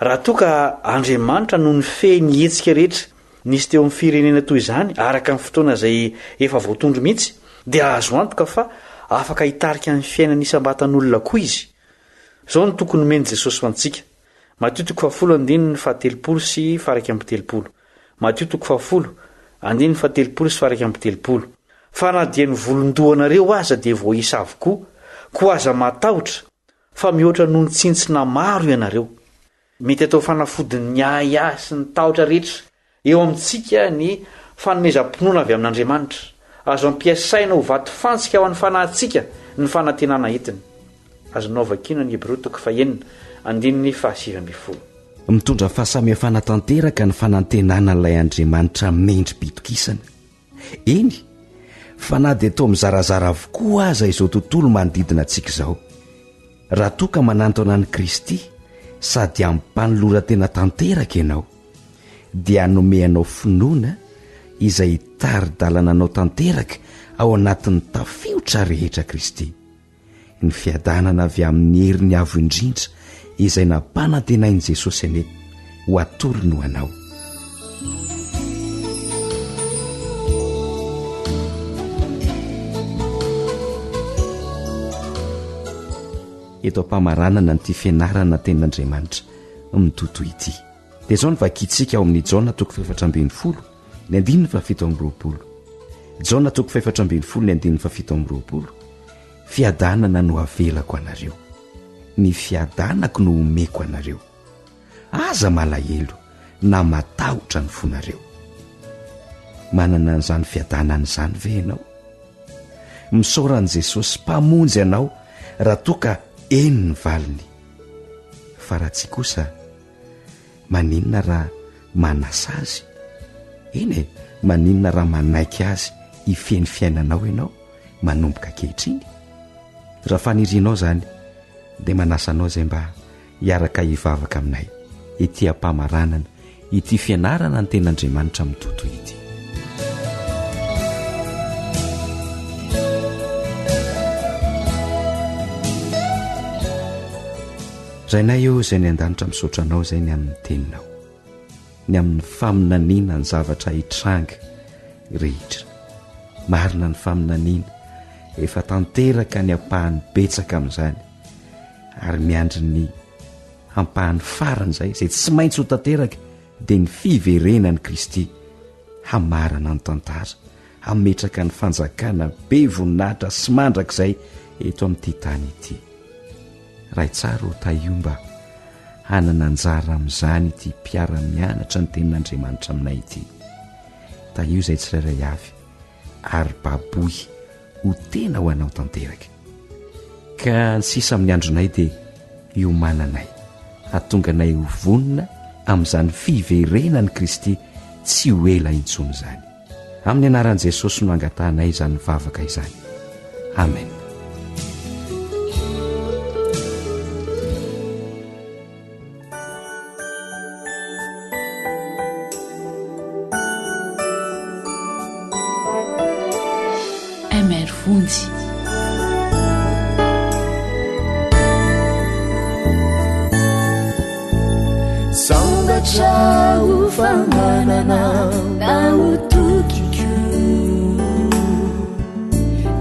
Raha toa ka Andriamanitra no nifehy ny hetsika rehetra nisy teo amin'ny firenena toy izany araka ny fotoana izay efa voatondro mihitsy, dia azo antoka fa afaka hitarika ny fiainana isam-batan'olona koa izy. Izao no tokony omeny Jesosy ho antsika. Matteo 10:17 sy 17. Matteo 10:17 sy 17. Fa na dia ny volondohanareo aza dia voaisa avokoa, ko aza matahotra, fa mihoatra noho ny tsintsina maro ianareo. Mety atao fanafodin'ny nyaya sy ny tahotra rehetra eo amintsika ny fanomezam-pinoana avy amin'Andriamanitra. Azo ampiasaina ho vato fantsika ao amin'ny fanahintsika ny fanantenana entiny. Azonao vakiana ny Hebreo 4:7-7. Mitondra fahasamihafana tanteraka ny fanantenana ilay Andriamanitra mendry pitokisana. Eny, fa na dia toa mizarazara avokoa aza izao tontolo manodidina antsika izao, raha toa ka manantona an'i Kristy sady ampanolora-tena tanteraka ianao, dia anomeanao finoana izay hitari-dalana anao tanteraka ao anatin'ny tafiotra rehetra Kristy. Ny fiadanana avy amin'ny heriny avo indrindra izay nampanantenain'i Jesosy ane ho atorony ho anao. Eto ampamaranana nyity fianarana tenin'Andriamanitra mitoto ity. Dia izao ny vakiantsika ao amin'ny Jaona 4:7, ny 7. Jaona 4:7, ny 7. Fiadanana no avelako anareo, ny fiadanako no omeko anareo. Aza malahelo na matahotra ny fonareo. Manana an'izany fiadanana izany ve ianao? Misaoran'i Jesosy mpamonjy ianao raha toa ka eny ny valiny. Fa raha tsy kosa, maninona raha manasa azy? Eny maninona raha manaiky azy hifeny fiainanao ianao manomboka ankehitriny? Raha fanirianao izany dia manasanao izay mba hiaraka hivavaka aminay ity ampamaranana ity fianarana ny ten'Andriamanitra mitoto ity. Rainay eo izay ny an-danitra misaotra anao izay ny amin'ny teninao, ny amin'ny faminaniana ny zavatra hitranga rehetra. Marina ny faminaniana efa tanteraka ny ampahany betsaka amin'izany, ary miandry ny ampahany farany izay tsy maintsy ho tanteraka dia ny fiverenan'i Kristy hamarana ny tantara, hametraka ny fanjakana be voninahitra sy mandrakizay eto amin'ity tany ity. Ray tsara ho tahiomba hanana anjara amin'izany ity mpiara-mianatra ny tenin'Andriamanitra aminay ity. Tahio izay tsirairay avy ary baboy ho tena ho anao tanteraka. Ka ny sisa amin'ny andronay dia iomananay, hahatonga anay ho vonina amin'izany fiverenany Kristy tsy ho ela intsony izany. Amin'ny anaran'i Jesosy no angatahanay izany vavaka izany. Amen. Mr Vonjy. Sambatra ufanganana na utukikyu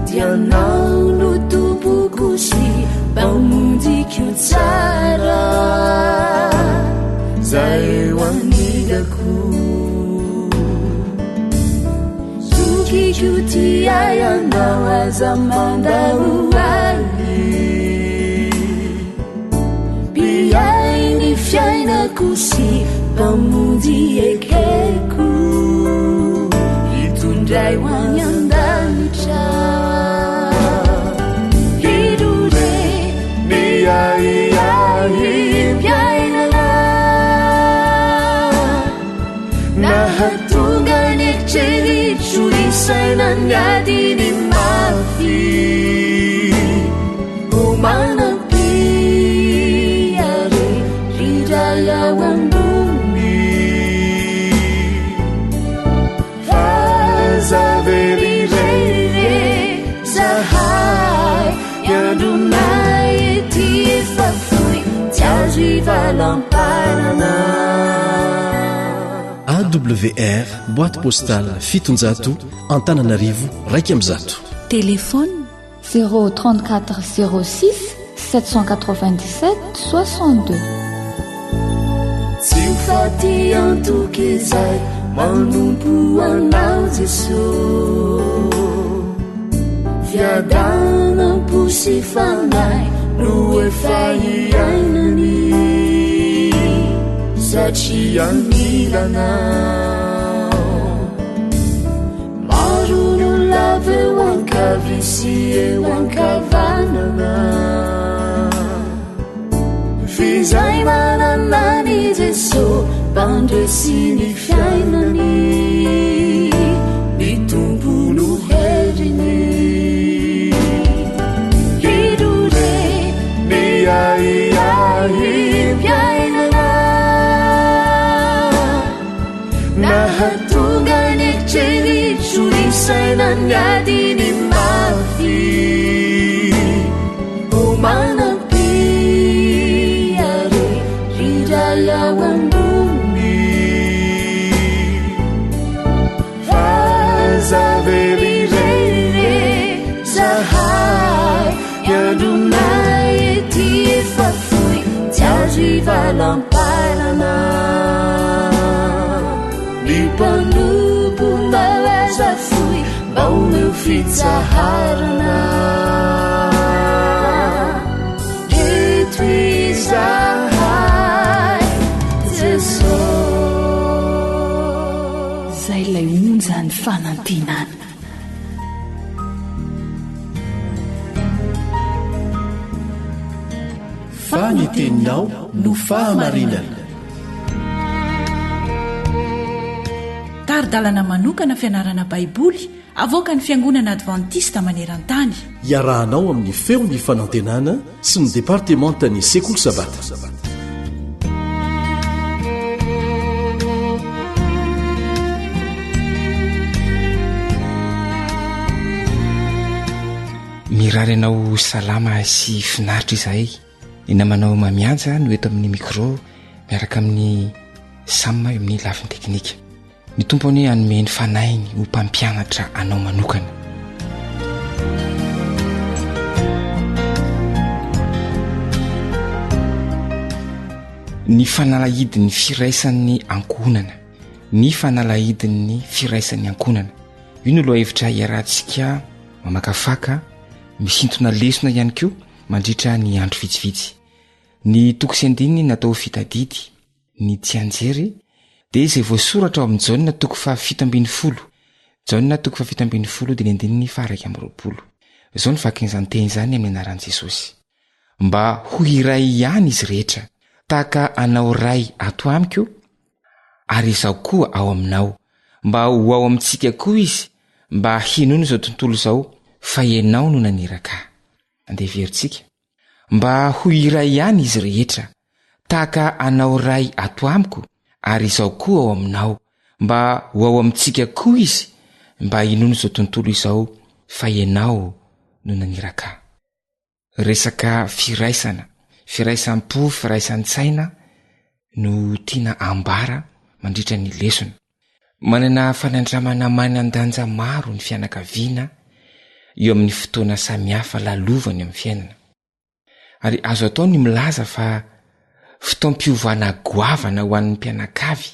Dianau nutubukushi Bamundikyu tsara Zai wangigaku Tukikyu tiayana wazamanda uwali Biaini fiaina kusi Pamundi ekeku Itundrai wanyandamitra Hidure Niai Biainala Nahatunga nekcheri Churisaina nyadini mafi Umana piare Ridaya wandumi Fazaveri rere Zahai Yadunai tifafui Tiajiva lamparana AWR, boîte postale fitonjato, Antananarivo, Reykjamzato. Téléphone 034 06 797 62. Tsy ufati antukizai manumpu anao Jesô Viadana pusi fanai no efa iainany Satria milanao Maro ny olona aveo ankavitsy eo ankavanana Fizay manana ny Jesô Bandresy ny fiainany Ny tompony heriny Hidore ny aiai mpiainana Nahatunga nekcheri Churisaina nyadini mafi Umana piare Ridaya wandumi Fazaveri rere Zahai Yadunai tifafui Tiajiva lamparana Nipanupu malaza fui Bau meu fitsaharana Detwizahai Jesô Zay lay onja ny fanantenana Faniteninao no fahamarinana. Taridalana manokana fianarana baiboly avoaka ny fiangonana advantista maneran-tany. Iarahanao amin'ny feon'ny fanantenana sy ny departementany sekoly sabata. Mirary anao salama sy finaritra izahay. Ina manao mamianja no eto amin'ny micro miaraka amin'ny Sam eo amin'ny lafiny teknika. Ny tompony anomeny fanainy ho mpampianatra anao manokana. Ny fanalahidy ny firaisan'ny ankohonana, ny fanalahidin'ny firaisan'ny ankonana. io no loha hevitra iarahantsika mamakafaka misintona lesona ihany koa mandritra ny andro vitsivitsy. Ny toko sy andininy natao fitadidy ny tsy anjery dia izay voasoratra ao amin'ny Jaona toko 7:20. Jaona toko 7:20 dia ny andininy 1:20. Izao ny vakin'izany teny izany amin'ny anaran'i Jesosy. Mba ho iray ihany izy rehetra, tahaka anao ray ato amiko ary izao koa ao aminao, mba ho ao amintsika koa izy, mba hinono izao tontolo izao fa ianao no naniraka. Andeha veritsika. Mba ho iray ihany izy rehetra, tahaka anao ray ato amiko ary izao koa ao aminao, mba ho ao amintsika koa izy, mba hinono izao tontolo izao fa ianao no naniraka. Resaka firaisampo, firaisan-tsaina no tiana ambara mandritra ny lesona. Manana fanandramana manan-danja maro ny fianakaviana eo amin'ny fotoana samihafa lalovany amin'ny fiainana. Ary azo atao ny milaza fa fotoam-piovana goavana ho an'ny mpianakavy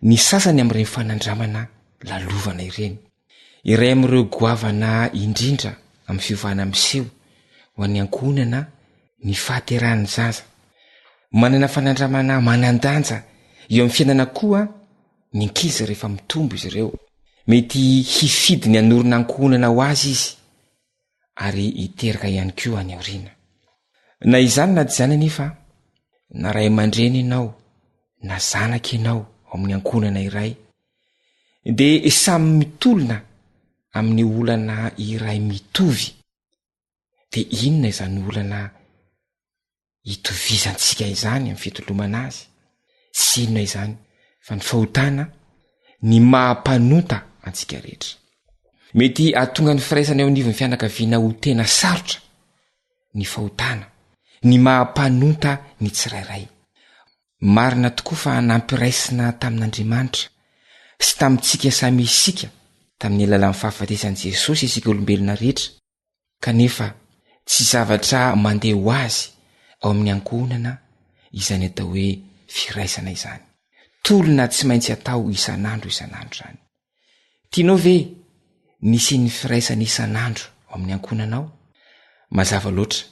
ny sasany amin'ireny fanandramana lalovana ireny. Iray amin'ireo goavana indrindra amin'ny fiovana miseho ho an'ny ankonana ny fahaterahan'ny zaza. Manana fanandramana manan-danja eo amin'ny fiainana koa ny ankizy rehefa mitombo izy ireo. Mety hifidy ny anorina ankonana ho azy izy ary hiteraka ihany koa any aoriana. Na izany na tsy izany anefa, na ray aman-dreny ianao na zanaka ianao ao amin'ny ankonana iray, dia samy mitolona amin'ny olana iray mitovy. Dia inona izany olana hitovizantsika izany amin'ny fitolomana azy? Sy inona izany fa ny fahotana, ny mahampanota antsika rehetra. Mety ahatonga ny firaisana eo anivon'ny fianakaviana ho tena sarotra ny fahotana, ny mahampanota ny tsirairay. Marina tokoa fa nampiraisina tamin'Andriamanitra sy tamintsika samy isika tamin'ny alalan'ny fahafatesan'i Jesosy isika olombelona rehetra, kanefa tsy zavatra mandeha ho azy ao amin'ny ankonana izany atao hoe firaisana izany. Tolona tsy maintsy atao isan'andro izany. Tianao ve nisy ny firaisana isan'andro ao amin'ny ankonanao? Mazava loatra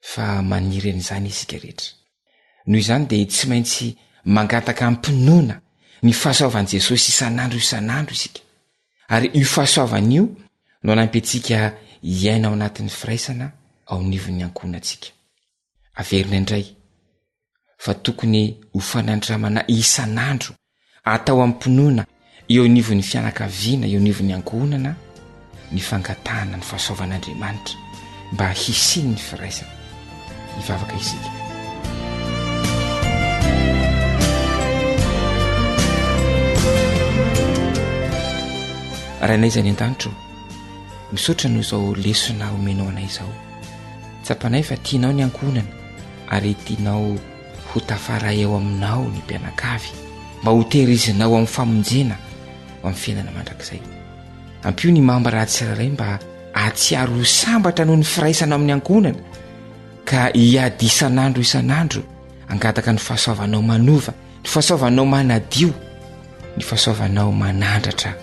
fa maniry an'izany isika rehetra. Noho izany dia tsy maintsy mangataka ampinoana ny fahasoavan'i Jesosy isan'andro isika. Ary io fahasoavan'io no anampy antsika hiaina ao anatin'ny firaisana ao anivon'ny ankonantsika. Averina indray fa tokony ho fanandramana isan'andro atao ampinoana eo anivon'ny fianakaviana, eo anivon'ny ankonana ny fangatahana ny fahasoavan'Andriamanitra mba hisiny ny firaisana. Hivavaka isika. Rainay izany an-danitro, misaotra no izao lesona omenao anay izao. Tsapanay fa tianao ny ankonana ary tianao ho tafara eo aminao ny mpianakavy, mba ho tehirizinao amin'ny famonjena ao amin'ny fiainana mandrakizay. Ampio ny mamba raha tsirairay mba ahatsiaro ho sambatra noho ny firaisana amin'ny ankonana, ka hiady isan'andro angataka ny fahasoavanao manova, ny fahasoavanao manadio, ny fahasoavanao manandratra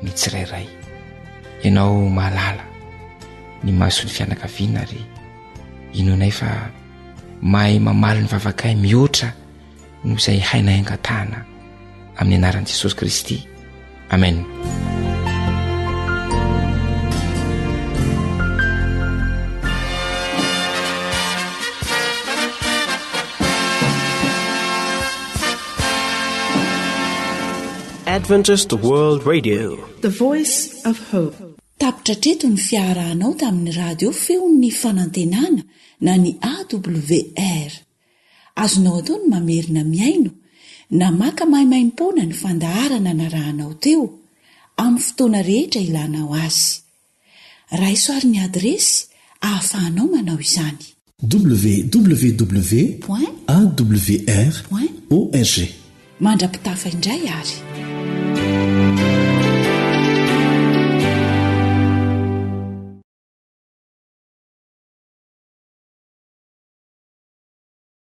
ny tsirairay. Ianao mahalala ny mason'ny fianakaviana ary inonay fa mahay mamaly ny vavakay mihoatra noho izay hainay angatahana amin'ny anaran'i Jesosy Kristy. Amen. Adventist World Radio, the voice of hope. Tapitra treto ny fiarahanao tamin'ny radio feon'ny fanantenana na ny AWR. Azonao atao ny mamerina miaino na maka mahimaimpona ny fandaharana narahanao teo amin'ny fotoana rehetra ilanao azy. Raisoaryn'ny adresy ahafahanao manao izany. www.awr.org. Mandrapitafa indray ary.